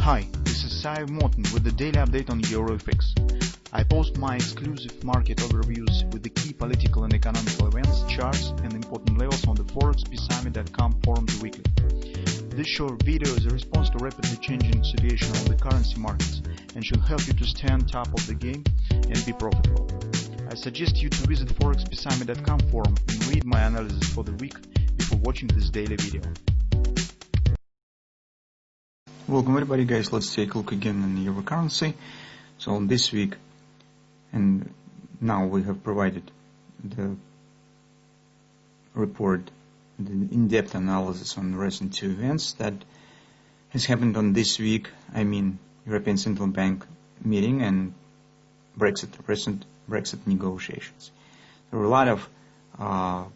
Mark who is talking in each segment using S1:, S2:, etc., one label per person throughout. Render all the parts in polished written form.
S1: Hi, this is Sive Morten with the daily update on EuroFX. I post my exclusive market overviews with the key political and economical events, charts, and important levels on the ForexPeaceArmy.com forums weekly. This short video is a response to rapidly changing situation on the currency markets and should help you to stay on top of the game and be profitable. I suggest you to visit ForexPeaceArmy.com forum and read my analysis for the week before watching this daily video.
S2: Welcome everybody, guys. Let's take a look again on the euro currency. So this week, and now we have provided the report, the in-depth analysis on the recent two events that has happened on this week. I mean, European Central Bank meeting and recent Brexit negotiations. There are a lot of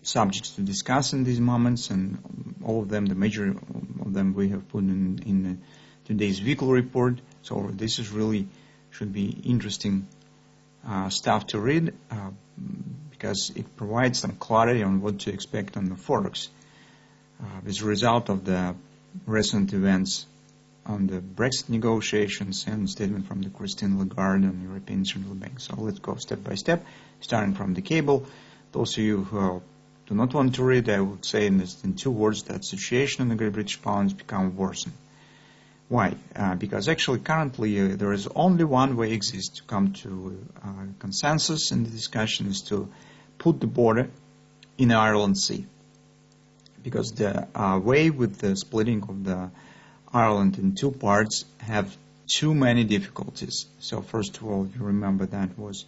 S2: subjects to discuss in these moments, and all of them, the major of them, we have put in today's weekly report. So this is really should be interesting stuff to read because it provides some clarity on what to expect on the forex as a result of the recent events on the Brexit negotiations and statement from the Christine Lagarde and European Central Bank. So let's go step by step, starting from the cable. Those of you who do not want to read, I would say in two words that situation in the Great British Pound has become worsened. Why? Because actually currently there is only one way exists to come to consensus in the discussion is to put the border in Ireland Sea. Because the way with the splitting of the Ireland in two parts have too many difficulties. So first of all, you remember that was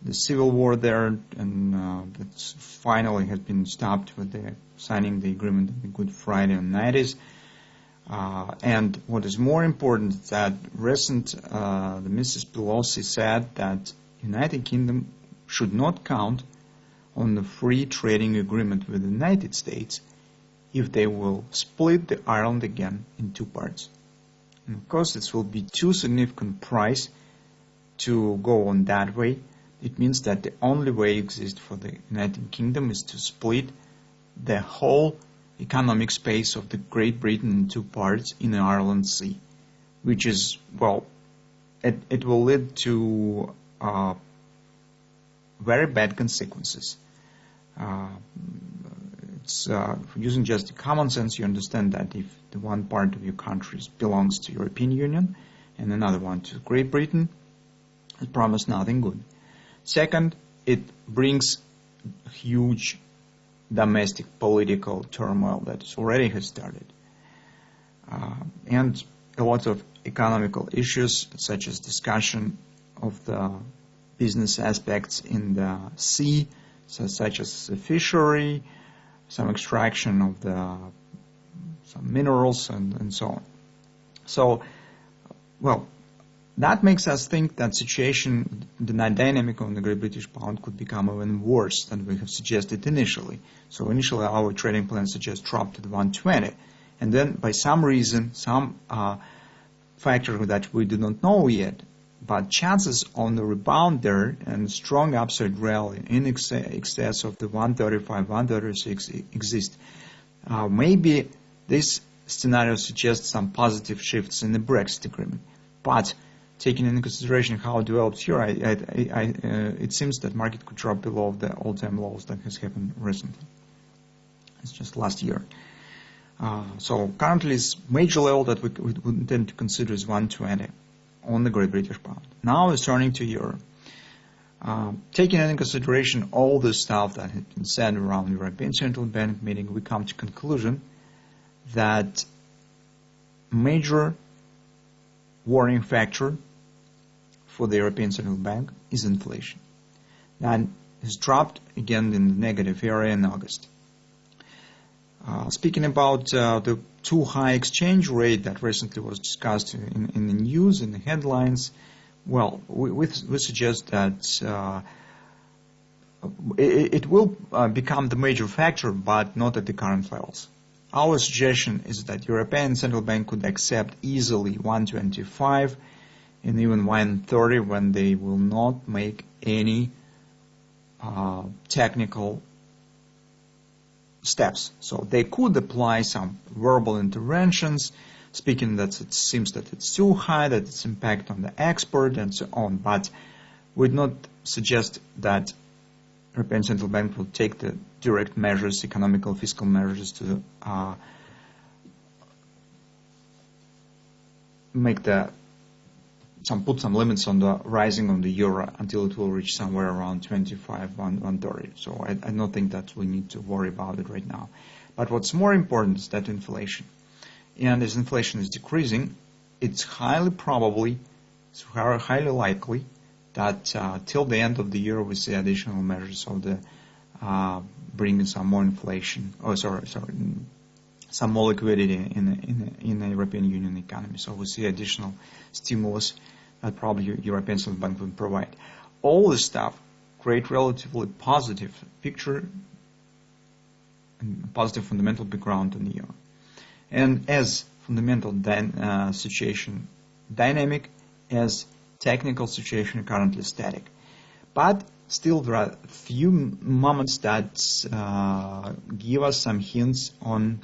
S2: the civil war there, and that finally has been stopped with the signing the agreement on the Good Friday on 90s. And what is more important is that recent the Mrs. Pelosi said that United Kingdom should not count on the free trading agreement with the United States if they will split the Ireland again in two parts. And of course, this will be too significant price to go on that way. It means that the only way exists for the United Kingdom is to split the whole economic space of the Great Britain in two parts in the Ireland Sea, which is, well, it will lead to very bad consequences. Using just the common sense, you understand that if the one part of your country belongs to European Union and another one to Great Britain, it promises nothing good. Second, it brings huge domestic political turmoil that already has started. And a lot of economical issues, such as discussion of the business aspects in the sea, such as the fishery, some extraction of some minerals, and so on. So, well, that makes us think that situation, the dynamic on the Great British Pound could become even worse than we have suggested initially. So initially our trading plan suggests drop to the 120, and then by some reason, some factor that we do not know yet, but chances on the rebound there and strong upside rally in excess of the 135, 136 exist. Maybe this scenario suggests some positive shifts in the Brexit agreement, but taking into consideration how it develops here, it seems that market could drop below the all-time lows that has happened recently. It's just last year. So currently, this major level that we intend to consider is 120 on the Great British Pound. Now it's turning to euro. Taking into consideration all the stuff that has been said around the European Central Bank meeting, we come to conclusion that major worrying factor for the European Central Bank is inflation. That has dropped again in the negative area in August. Speaking about the too high exchange rate that recently was discussed in the news, in the headlines, well, we suggest that it will become the major factor, but not at the current levels. Our suggestion is that European Central Bank could accept easily 125 and even 130 when they will not make any technical steps. So they could apply some verbal interventions speaking that it seems that it's too high, that it's impact on the export and so on, but would not suggest that European Central Bank will take the direct measures, economical, fiscal measures to put some limits on the rising of the euro until it will reach somewhere around 25, 130. So I don't think that we need to worry about it right now. But what's more important is that inflation. And as inflation is decreasing, it's highly likely that till the end of the year we see additional measures of the bringing some more inflation. Some more liquidity in the European Union economy. So we see additional stimulus that probably European Central Bank will provide. All this stuff create relatively positive picture and positive fundamental background on the euro. And as fundamental situation dynamic, as technical situation currently static. But still there are a few moments that give us some hints on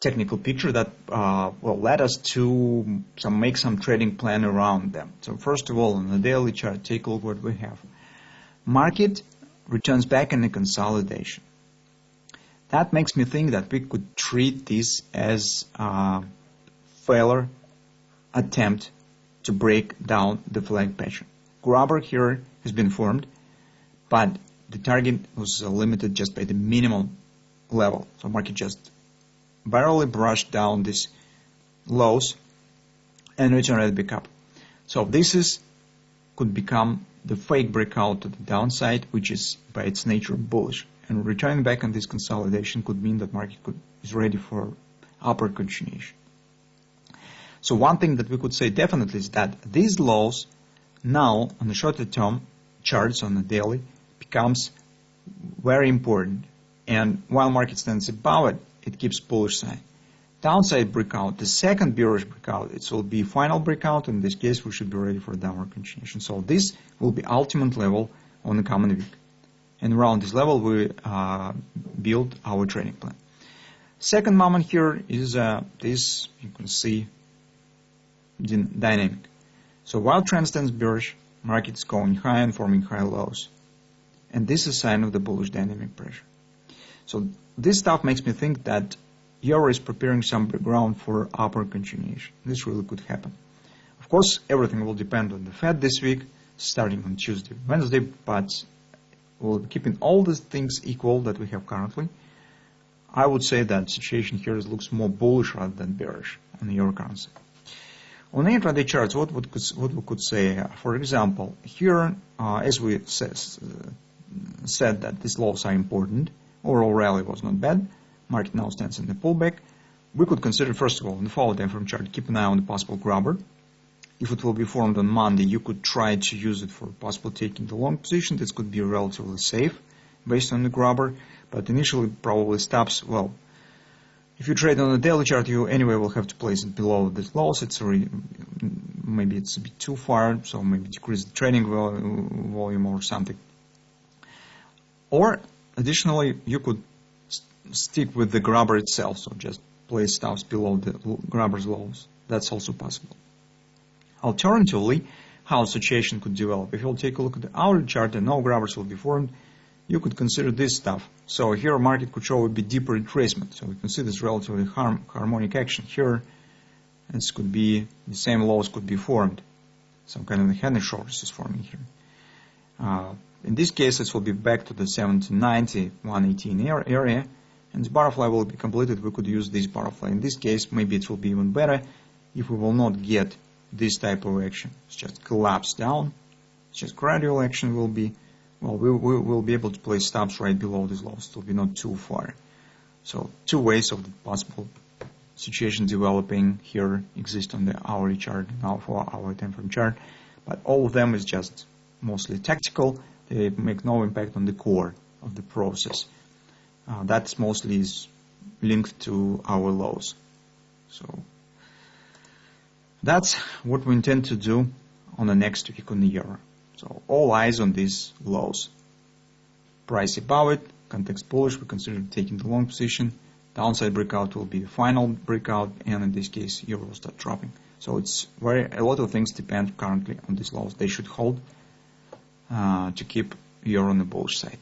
S2: technical picture that will let us to make some trading plan around them. So first of all, on the daily chart, take a look what we have. Market returns back in the consolidation. That makes me think that we could treat this as a failure attempt to break down the flag pattern. Grabber here has been formed, but the target was limited just by the minimum level. So market just barely brushed down these lows and returned it back up. So this could become the fake breakout to the downside, which is by its nature bullish. And returning back on this consolidation could mean that market is ready for upward continuation. So one thing that we could say definitely is that these lows now on the shorter term charts on the daily becomes very important. And while market stands above it, it keeps bullish sign. Downside breakout, the second bearish breakout, it will be final breakout. In this case, we should be ready for downward continuation. So this will be ultimate level on the coming week. And around this level, we build our trading plan. Second moment here is this, you can see, dynamic. So while trend stands bearish, market is going high and forming high lows. And this is a sign of the bullish dynamic pressure. So this stuff makes me think that euro is preparing some ground for upward continuation. This really could happen. Of course, everything will depend on the Fed this week, starting on Tuesday, Wednesday, but we'll keeping all the things equal that we have currently. I would say that situation here looks more bullish rather than bearish on the euro currency. On the intraday charts, what we could say, for example, here, as we said that these lows are important, overall rally was not bad, market now stands in the pullback. We could consider, first of all, in the follow time frame chart, keep an eye on the possible grabber. If it will be formed on Monday, you could try to use it for possible taking the long position. This could be relatively safe based on the grabber, but initially probably stops. Well, if you trade on the daily chart, you anyway will have to place it below this lows. Maybe it's a bit too far, so maybe decrease the trading volume or something. Or additionally, you could stick with the grabber itself, so just place stops below the grabber's lows. That's also possible. Alternatively, how the situation could develop. If you'll take a look at the hourly chart and no grabbers will be formed, you could consider this stuff. So here market could show a bit deeper retracement. So we can see this relatively harmonic action here. This could be, the same lows could be formed. Some kind of a head and shoulders is forming here. In this case, it will be back to the 1790, 118 area. And the butterfly will be completed. We could use this butterfly. In this case, maybe it will be even better if we will not get this type of action. It's just collapse down. It's just gradual action will be, well, we will be able to place stops right below these lows. It will be not too far. So two ways of the possible situation developing here exist on the hourly chart, now for our time frame chart. But all of them is just mostly tactical. They make no impact on the core of the process. That mostly is linked to our lows. So that's what we intend to do on the next week on the euro. So all eyes on these lows. Price above it, context bullish, we consider taking the long position. downside breakout will be the final breakout, and in this case, euro will start dropping. So it's a lot of things depend currently on these lows. They should hold to keep euro on the bullish side.